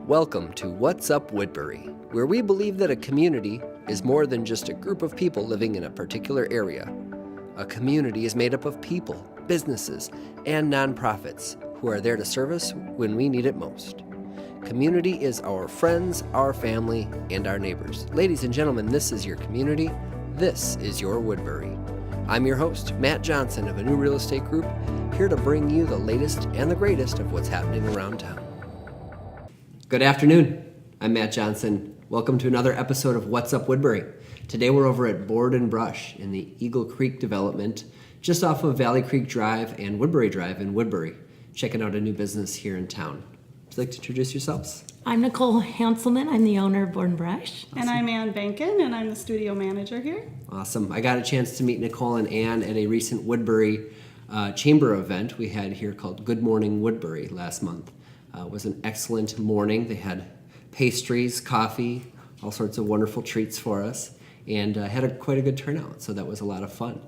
Welcome to What's Up Woodbury, where we believe that a community is more than just a group of people living in a particular area. A community is made up of people, businesses, and nonprofits who are there to serve us when we need it most. Community is our friends, our family, and our neighbors. Ladies and gentlemen, this is your community. This is your Woodbury. I'm your host, Matt Johnson of a new real estate group, here to bring you the latest and the greatest of what's happening around town. Good afternoon. I'm Matt Johnson. Welcome to another episode of What's Up Woodbury. Today we're over at Board and Brush in the Eagle Creek development, just off of Valley Creek Drive and Woodbury Drive in Woodbury, checking out a new business here in town. Would you like to introduce yourselves? I'm Nicole Hanselman. I'm the owner of Board and Brush. Awesome. And I'm Ann Bankin, and I'm the studio manager here. Awesome. I got a chance to meet Nicole and Ann at a recent Woodbury chamber event we had here called Good Morning Woodbury last month. It was an excellent morning. They had pastries, coffee, all sorts of wonderful treats for us, and had quite a good turnout, so that was a lot of fun.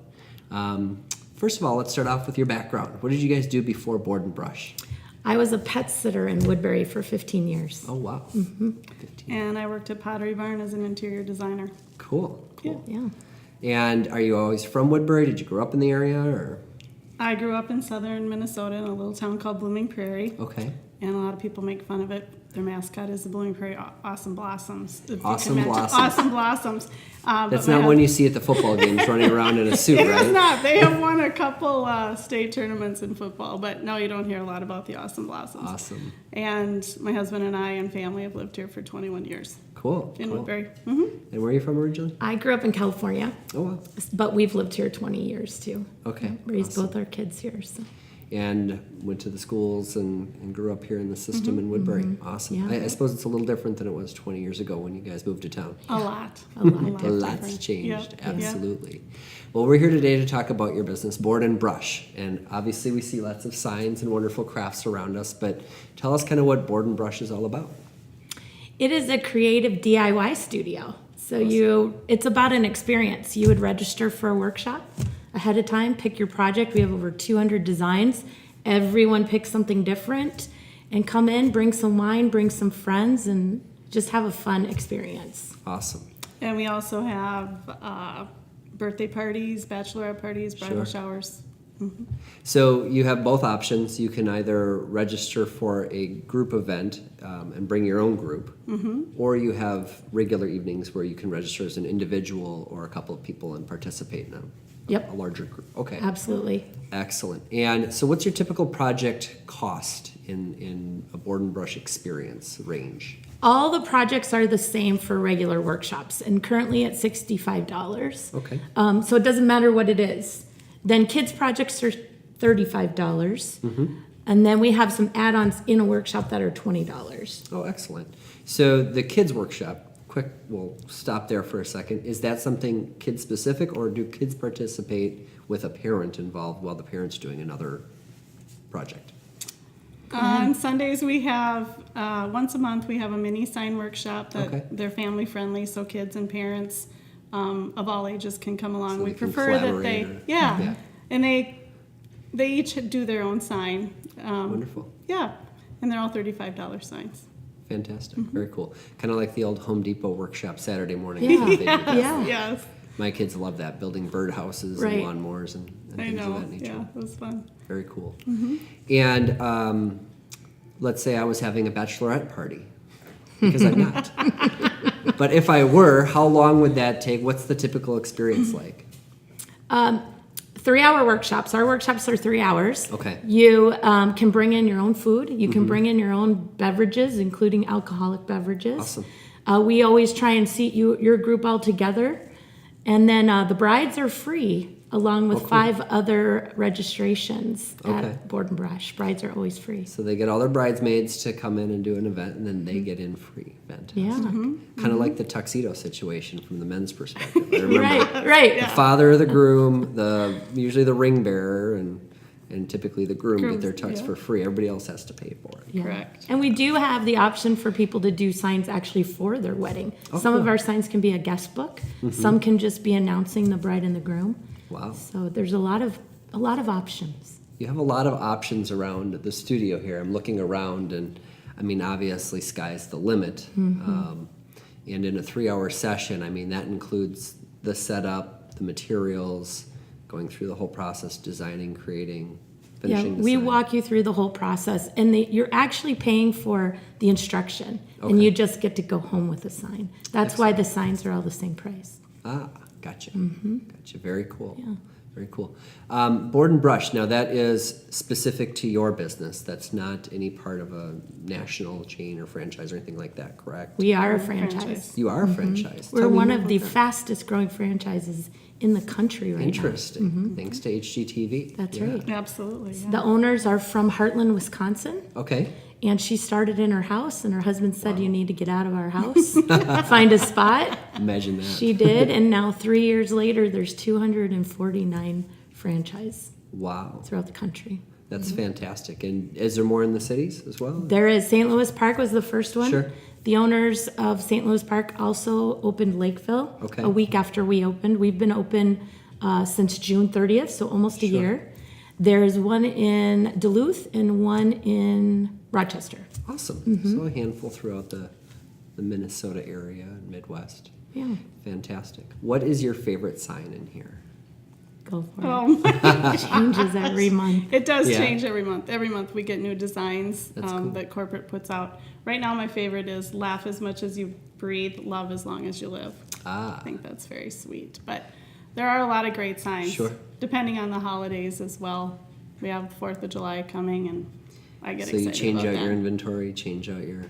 First of all, let's start off with your background. What did you guys do before Board and Brush? I was a pet sitter in Woodbury for 15 years. Oh, wow. Mm-hmm. 15. And I worked at Pottery Barn as an interior designer. Cool. Yeah. And are you always from Woodbury? Did you grow up in the area, or? I grew up in southern Minnesota in a little town called Blooming Prairie. Okay. And a lot of people make fun of it. Their mascot is the Blooming Prairie Awesome Blossoms. Awesome Blossoms. Awesome Blossoms. That's not one you see at the football games running around in a suit, It right? is not. They have won a couple state tournaments in football, but no, you don't hear a lot about the Awesome Blossoms. Awesome. And my husband and I and family have lived here for 21 years Cool. in cool. Woodbury. Mm-hmm. And where are you from originally? I grew up in California, Oh, wow. but we've lived here 20 years too. Okay. Raised Awesome. both our kids here. So. And went to the schools and grew up here in the system in Woodbury. Awesome. Yeah. I suppose it's a little different than it was 20 years ago when you guys moved to town. A lot. A lot. A lot's different. changed, Yep. absolutely. Well, we're here today to talk about your business, Board and Brush. And obviously we see lots of signs and wonderful crafts around us, but tell us kind of what Board and Brush is all about. It is a creative DIY studio. So it's about an experience. You would register for a workshop ahead of time, pick your project. We have over 200 designs. Everyone picks something different and come in, bring some wine, bring some friends, and just have a fun experience. Awesome. And we also have birthday parties, bachelorette parties, bridal showers. Mm-hmm. So you have both options. You can either register for a group event and bring your own group, or you have regular evenings where you can register as an individual or a couple of people and participate in a larger group. Okay. Absolutely. Excellent. And so what's your typical project cost in a Board and Brush experience range? All the projects are the same for regular workshops, and currently at $65. Okay. So it doesn't matter what it is. Then kids' projects are $35. And then we have some add-ons in a workshop that are $20. Oh, excellent. So the kids' workshop, we'll stop there for a second. Is that something kid-specific, or do kids participate with a parent involved while the parent's doing another project? On Sundays we have, once a month, we have a mini sign workshop that they're family friendly, so kids and parents of all ages can come along. So we they can prefer that collaborate and they each do their own sign. Wonderful. Yeah, and they're all $35 signs. Fantastic. Very cool. Kind of like the old Home Depot workshop Saturday morning. Yeah. They do that. Yeah. Yes, My kids love that, building birdhouses Right. and lawnmowers and I things know. of that nature. Yeah, it was fun. Very cool. And let's say I was having a bachelorette party, because I'm not. But if I were, how long would that take? What's the typical experience like? 3-hour workshops. Our workshops are 3 hours. Okay. You can bring in your own food. You can bring in your own beverages, including alcoholic beverages. Awesome. We always try and seat your group all together. And then the brides are free, along with 5 other registrations at Board and Brush. Brides are always free. So they get all their bridesmaids to come in and do an event, and then they get in free. Fantastic. Yeah. Kind of like the tuxedo situation from the men's perspective. I remember Right. the father of the groom, usually the ring bearer, and typically the groom get their tux for free. Everybody else has to pay for it. Yeah. Correct. And we do have the option for people to do signs actually for their wedding. Some of our signs can be a guest book. Some can just be announcing the bride and the groom. Wow. So there's a lot of options. You have a lot of options around the studio here. I'm looking around, and I mean, obviously, sky's the limit. And in a 3-hour session, I mean, that includes the setup, the materials, going through the whole process, designing, creating, finishing the we sign. walk you through the whole process, and you're actually paying for the instruction, Okay. and you just get to go home with a sign. That's why the signs are all the same price. Ah, gotcha. Gotcha. Very cool. Yeah. Very cool. Board and Brush, now that is specific to your business. That's not any part of a national chain or franchise or anything like that, correct? We are a franchise. You are a franchise. We're Tell me one more of about the that. fastest growing franchises in the country right Interesting. Thanks to HGTV. now. That's Yeah. right. Absolutely. Yeah. The owners are from Heartland, Wisconsin. Okay. And she started in her house, and her husband said, "You need to get out of our house, find a spot." Imagine that. She did, and now 3 years later, there's 249 franchise Wow. throughout the country. That's fantastic. And is there more in the cities as well? There is. St. Louis Park was the first one. Sure. The owners of St. Louis Park also opened Lakeville Okay. a week after we opened. We've been open since June 30th, so almost a year. There's one in Duluth and one in Rochester. Awesome. So a handful throughout the Minnesota area and Midwest. Yeah, Fantastic. What is your favorite sign in here? go for Oh, it. Changes every month. it does Yeah. change every month. Every month we get new designs That's cool. that corporate puts out. Right now, my favorite is "Laugh as much as you breathe, love as long as you live." I Ah, think that's very sweet. But there are a lot of great signs, Sure. depending on the holidays as well. We have the 4th of July coming, and I get so you excited change about out your that. inventory, change out your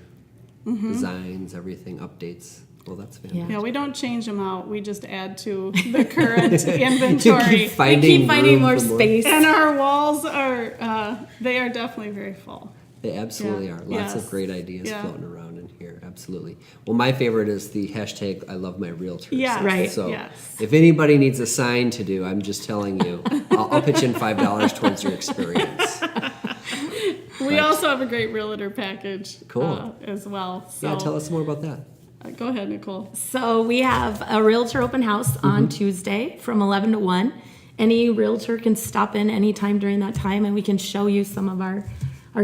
designs, everything, updates. Well, that's fantastic. Yeah, we don't change them out. We just add to the current inventory. You keep finding, Keep finding room more for space. And our walls are, they are definitely very full. They absolutely Yeah. are. Lots of Yes. great ideas Yeah. floating around in here. Absolutely. Well, my favorite is the hashtag I love my realtor. Yes, Right. So yes. if anybody needs a sign to do, I'm just telling you, I'll pitch in $5 towards your experience. We also have a great realtor package Cool. as well. So Yeah, tell us more about that. Go ahead, Nicole. So we have a realtor open house on Tuesday from 11 to 1. Any realtor can stop in anytime during that time, and we can show you some of our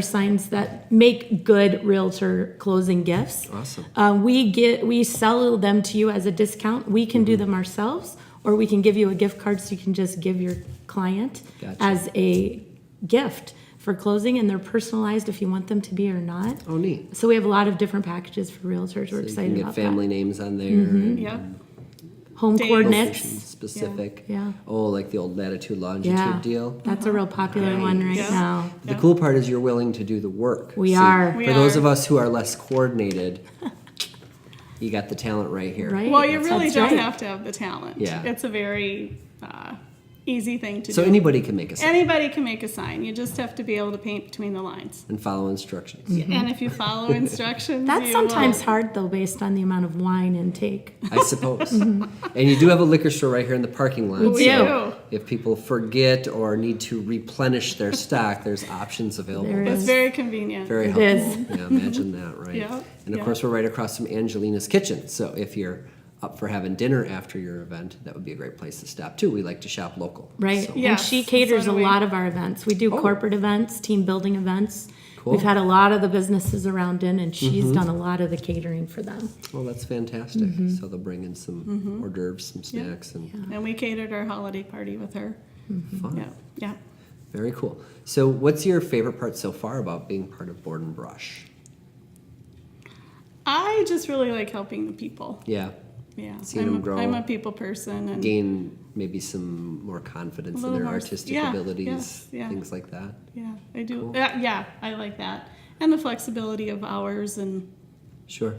signs that make good realtor closing gifts. Awesome. We sell them to you as a discount. We can do them ourselves, or we can give you a gift card so you can just give your client Gotcha. as a gift for closing, and they're personalized if you want them to be or not. Oh, neat. So we have a lot of different packages for realtors. We're So you excited can get about family that. names on there. and Yep. Home Dates. coordinates. location specific. Yeah. Oh, like the old latitude, longitude Yeah, deal. that's a real popular one right Yeah. now. The cool part is you're willing to do the work. We So are. We For those are. of us who are less coordinated, you got the talent right here. Right? Well, you That's really don't right. have to have the talent. Yeah. It's a very easy thing to So do. anybody can make a sign Anybody can make a sign. You just have to be able to paint between the lines. and follow instructions. And if you follow instructions, That's you sometimes will. hard though, based on the amount of wine intake. I suppose. And you do have a liquor store right here in the parking lot. We so do. if people forget or need to replenish their stock, there's options available. There It's is. very convenient. Very It helpful. is. Yeah, imagine that, right? Yeah, And of yeah. course, we're right across from Angelina's Kitchen. So if you're up for having dinner after your event, that would be a great place to stop too. We like to shop local. Right. So, And Yes, she caters so a do we. lot of our events. We do Oh. corporate events, team building events. Cool. We've had a lot of the businesses around in, and she's done a lot of the catering for them. well, that's fantastic. Mm-hmm. So they'll bring in some hors d'oeuvres, some snacks, and And we catered our holiday party with her. fun. Yeah, yeah. Very cool. So what's your favorite part so far about being part of Board and Brush? I just really like helping the people. Yeah. Yeah, Seeing them grow. I'm a people person, and Gain maybe some more confidence A in little their more- artistic yeah, abilities, yes, yeah. things like that. yeah, I do. Cool. Yeah, I like that, and the flexibility of hours, and Sure.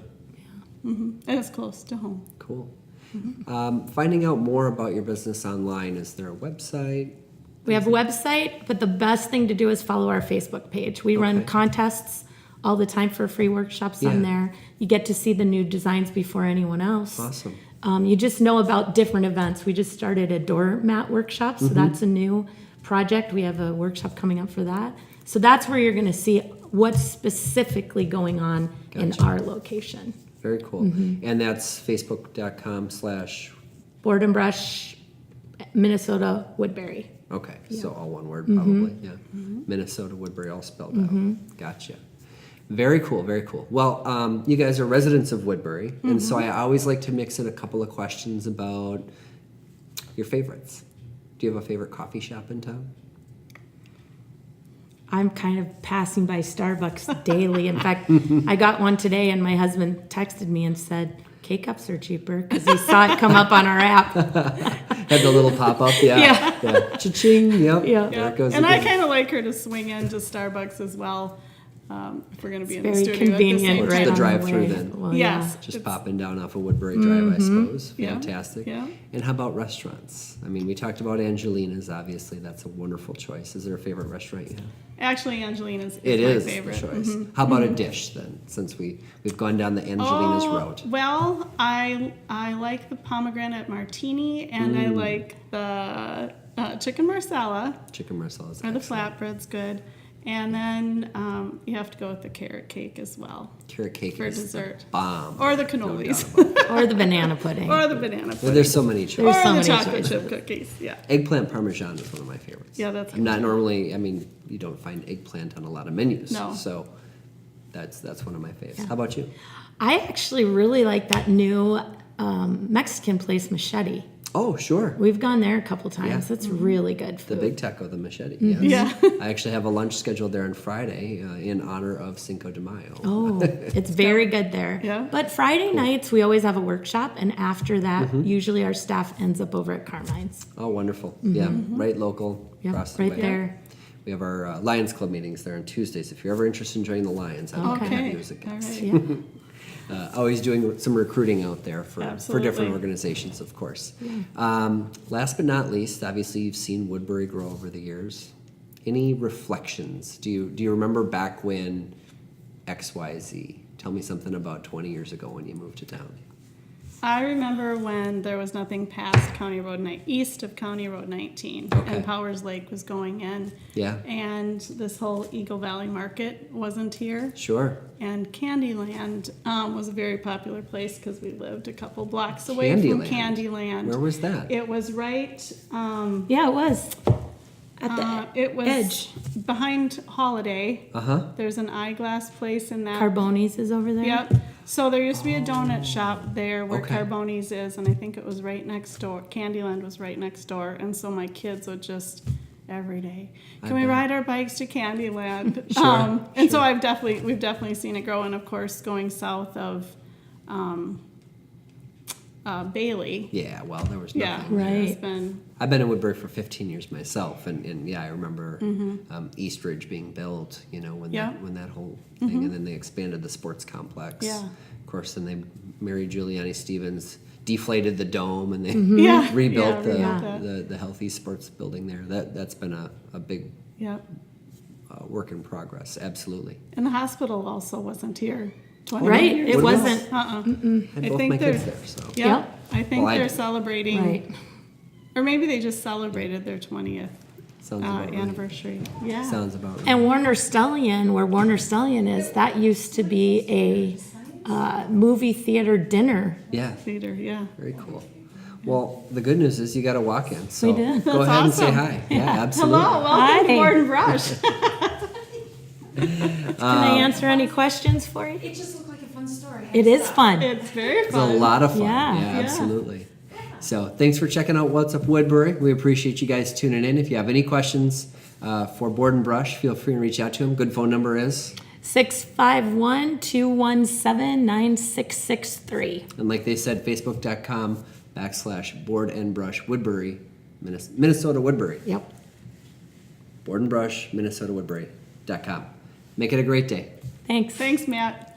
it's close to home. Cool. Mm-hmm. Finding out more about your business online, is there a website? We have a website, but the best thing to do is follow our Facebook page. We run Okay. contests all the time for free workshops Yeah. on there. You get to see the new designs before anyone else. Awesome. You just know about different events. We just started a doormat workshop, so that's a new project. We have a workshop coming up for that. So that's where you're going to see what's specifically going on in Gotcha. our location. Very cool. Mm-hmm. And that's facebook.com/ Board and Brush, Minnesota, Woodbury. okay, so all one word Mm-hmm. probably. Yeah. Minnesota, Woodbury, all spelled out. Gotcha. Very cool, very cool. Well, you guys are residents of Woodbury, and so I always like to mix in a couple of questions about your favorites. Do you have a favorite coffee shop in town? I'm kind of passing by Starbucks daily. In fact, I got one today, and my husband texted me and said, K-cups are cheaper, because he saw it come up on our app. Had the little pop-up, yeah. Cha-ching, yep. Yeah. There it goes And I again. kind of like her to swing into Starbucks as well. If we're going to be in the Very studio convenient, at the Or same just the right on time. the drive-through way. then. Well, Yes. Just it's- popping down off of Woodbury Drive, I suppose. Yeah. Fantastic. Yeah. And how about restaurants? I mean, we talked about Angelina's, obviously. That's a wonderful choice. Is there a favorite restaurant you have? Actually, Angelina's It is is my favorite. the choice. How about a dish then, since we've gone down the Angelina's route? Well, I like the pomegranate martini, and I like the chicken marsala, Chicken marsala is or the excellent. flatbread's good. And then you have to go with the carrot cake as well, Carrot cake for is dessert. the bomb. Or the No cannolis. doubt about it. Or the banana pudding. or the banana Well, pudding. there's so many choices. or There's so the many chocolate choices. chip cookies. Yeah. Eggplant parmesan is one of my favorites. Yeah, that's not good. normally. I mean, you don't find eggplant on a lot of menus. No. So that's one of my faves. How about you? I actually really like that new Mexican place, Machete. Oh, sure. We've gone there a couple times. Yeah. It's really good The food. Big Taco, the Machete. Yes. Yeah. I actually have a lunch scheduled there on Friday in honor of Cinco de Mayo. Oh, it's very good there. Yeah. But Friday nights, we always have a workshop, and after that, usually our staff ends up over at Carmine's. Oh, wonderful. Yeah, right local. Yep, across the right way. there. We have our Lions Club meetings there on Tuesdays. If you're ever interested in joining the Lions, I'd love to have Okay. you as a All guest. right. Yeah. Always doing some recruiting out there for different Absolutely. organizations, of course. Last but not least, obviously you've seen Woodbury grow over the years. Any reflections? Do you remember back when XYZ? Tell me something about 20 years ago when you moved to town. I remember when there was nothing past east of County Road 19, Okay. and Powers Lake was going in. Yeah. And this whole Eagle Valley Market wasn't here. Sure. And Candyland was a very popular place because we lived a couple blocks away from Candyland. Where was that? It was right. Yeah, it was. At the It was edge. behind Holiday. Uh-huh. There's an eyeglass place in that. Carboni's is over there. Yep. So there used to be a donut shop there where Okay. Carboni's is, and I think it was right next door. Candyland was right next door, and so my kids would just every day, can we bet. ride our bikes to Candyland? Sure, And so sure. we've definitely seen it grow, and of course going south of Bailey. Yeah, well, there was Yeah, nothing. Right. It's been I've been in Woodbury for 15 years myself, and yeah, I remember Mm-hmm. East Ridge being built, when Yeah. when that whole thing, and then they expanded the sports complex. Yeah. Of course, then they Mary Giuliani Stevens deflated the dome, and they Yeah, rebuilt yeah, rebuilt that. the healthy sports building there. That's been a big yeah. work in progress. Absolutely. And the hospital also wasn't here 20 Right, years it ago. wasn't. I had I both think my kids they're- there, so Yeah, Yep. I think Well, I they're did. celebrating, Right. or maybe they just celebrated their 20th sounds about right. anniversary. Yeah. Sounds about right. And Warner Stellian, where Warner Stellian is, that used to be a movie theater dinner. Yeah. Theater, yeah. Very cool. Well, the good news is you got a walk in. So We did. go That's ahead and say awesome. hi. Yeah, absolutely. Hello, welcome to Hi. Gordon Brush. Can I answer any questions for you? It just looked like a fun story. It is fun. It's very It's a fun. lot of fun. Yeah. Yeah. Absolutely. So thanks for checking out What's Up Woodbury. We appreciate you guys tuning in. If you have any questions for Board and Brush, feel free to reach out to him. Good phone number is, 651-217-9663. and like they said, facebook.com/Board and Brush Woodbury, Minnesota Woodbury. Yep. Board and Brush, Minnesota Woodbury.com. Make it a great day. Thanks. Thanks, Matt.